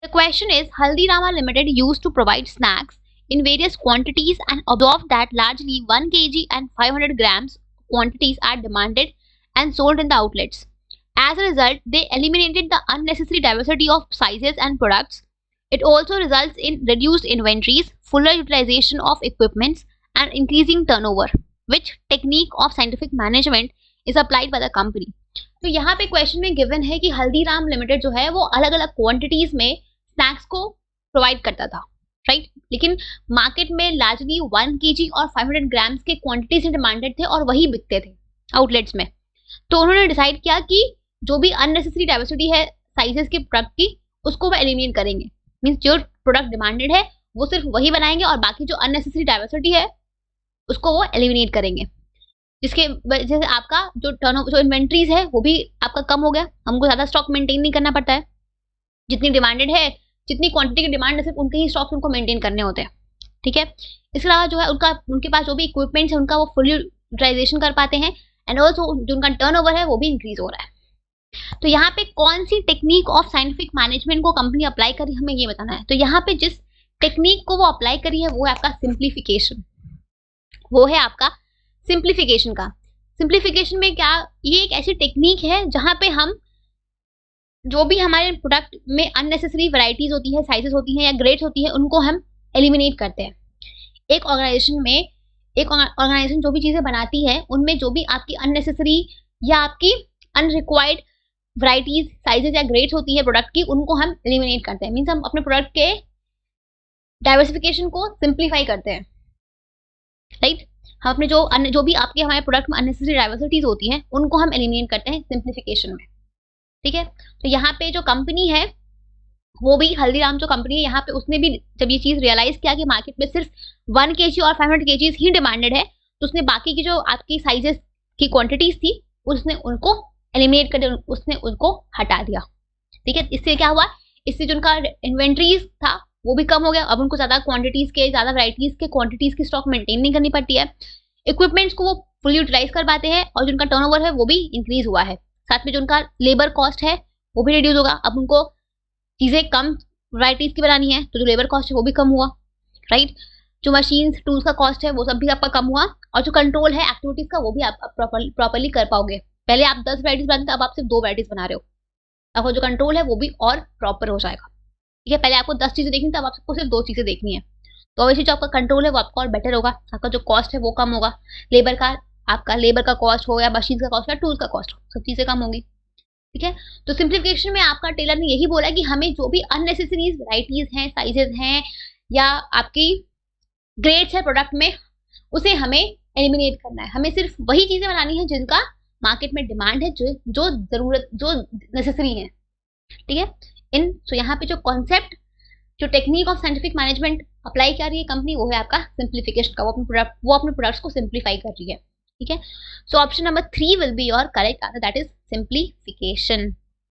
The question is, Haldirama Limited used to provide snacks in various quantities and observed that largely 1 kg and 500 grams quantities are demanded and sold in the outlets. As a result, they eliminated the unnecessary diversity of sizes and products. It also results in reduced inventories, fuller utilization of equipments, and increasing turnover. Which technique of scientific management is applied by the company? तो यहाँ पे question में given है कि Haldiram limited जो है वो अलग अलग क्वांटिटीज में स्नैक्स को प्रोवाइड करता था, राइट? लेकिन मार्केट में लार्जली 1 kg और 500 ग्राम्स के क्वांटिटी से डिमांडेड थे और वही बिकते थे आउटलेट्स में। तो उन्होंने डिसाइड किया कि जो भी अननेसेसरी डाइवर्सिटी है साइजेस के प्रोडक्ट की उसको वो एलिमिनेट करेंगे। मींस जो प्रोडक्ट डिमांडेड है वो सिर्फ वही बनाएंगे और बाकी जो अननेसेसरी डाइवर्सिटी है उसको वो एलिमिनेट करेंगे, जिसके वजह से आपका जो टर्नओवर जो इन्वेंट्रीज है वो भी आपका कम हो गया। हमको ज़्यादा स्टॉक मेंटेन नहीं करना पड़ता है, जितनी डिमांडेड है जितनी क्वांटिटी की डिमांड है सिर्फ उनके ही स्टॉक्स उनको मेंटेन करने होते हैं, ठीक है। इसके अलावा जो है उनके पास जो भी इक्विपमेंट्स है उनका वो फुल यूटिलाइजेशन कर पाते हैं एंड ऑल्सो जो उनका टर्नओवर है वो भी इंक्रीज हो रहा है। तो यहाँ पे कौन सी टेक्निक ऑफ साइंटिफिक मैनेजमेंट को कंपनी अप्लाई करी हमें ये बताना है। तो यहाँ पे जिस टेक्निक को वो अप्लाई करी है वो है आपका सिंप्लीफिकेशन, वो है आपका सिंप्लीफिकेशन का। सिंप्लीफिकेशन में क्या, ये एक ऐसी टेक्निक है जहाँ पे हम जो भी हमारे प्रोडक्ट में अननेसेसरी वैरायटीज होती है, साइजेस होती हैं या ग्रेड्स होती है उनको हम एलिमिनेट करते हैं। एक ऑर्गेनाइजेशन जो भी चीज़ें बनाती है उनमें जो भी आपकी अननेसेसरी या आपकी अनरिक्वायर्ड वैरायटीज, साइजेस या ग्रेड्स होती है प्रोडक्ट की उनको हम एलिमिनेट करते हैं। मीन्स हम अपने प्रोडक्ट के डाइवर्सिफिकेशन को सिंप्लीफाई करते हैं, राइट? हम अपने जो भी आपके हमारे प्रोडक्ट में अननेसेसरी डाइवर्सिटीज होती हैं उनको हम एलिमिनेट करते हैं सिंप्लीफिकेशन में, ठीक है। तो यहाँ पे जो कंपनी है वो भी हल्दीराम जो कंपनी है यहाँ पे उसने भी जब ये चीज़ रियलाइज किया कि मार्केट में सिर्फ 1 kg और 500 kg ही डिमांडेड है तो उसने बाकी की जो आपकी साइजेस की क्वांटिटीज थी उसने उनको एलिमिनेट कर दिया, उसने उनको हटा दिया, ठीक है। इससे क्या हुआ, इससे जो उनका इन्वेंट्रीज था वो भी कम हो गया। अब उनको ज़्यादा क्वांटिटीज के, ज़्यादा वैरायटीज के क्वांटिटीज की स्टॉक मेंटेन नहीं करनी पड़ती है। इक्विपमेंट्स को वो फुल यूटिलाइज कर पाते हैं और जो उनका टर्नओवर है वो भी इंक्रीज हुआ है। साथ में जो उनका लेबर कॉस्ट है वो भी रिड्यूस होगा। अब उनको चीज़ें कम वैरायटीज की बनानी है तो जो लेबर कॉस्ट है वो भी कम हुआ, राइट? जो मशीन्स टूल्स का कॉस्ट है वो सब भी आपका कम हुआ और जो कंट्रोल है एक्टिविटीज का वो भी आप प्रॉपर्ली कर पाओगे। पहले आप 10 वैरायटीज बनाते थे, अब आप सिर्फ 2 वैरायटीज बना रहे हो। अब जो कंट्रोल है वो भी और प्रॉपर हो जाएगा, ठीक है। पहले आपको 10 चीज़ें देखनी थी, अब आपको सिर्फ 2 चीज़ें देखनी है। तो ऑब्वियसली जो आपका कंट्रोल है वो आपका और बेटर होगा, आपका जो कॉस्ट है वो कम होगा। आपका लेबर का कॉस्ट हो या मशीन का कॉस्ट या टूल्स का कॉस्ट हो, सब चीज़ें कम होंगी, ठीक है। तो सिंप्लीफिकेशन में आपका टेलर ने यही बोला कि हमें जो भी अननेसेसरी वैरायटीज हैं, साइजेस हैं या आपकी ग्रेड्स है प्रोडक्ट में उसे हमें एलिमिनेट करना है। हमें सिर्फ वही चीज़ें बनानी है जिनका मार्केट में डिमांड है, जो जरूरत जो नेसेसरी है, ठीक है। सो यहाँ पे जो कॉन्सेप्ट, जो technique of scientific management apply कर रही है कंपनी वो है आपका सिंप्लीफिकेशन का। वो अपने प्रोडक्ट्स को सिंप्लीफाई कर रही है, ठीक है। So option number 3 will be your correct answer, that is simplification.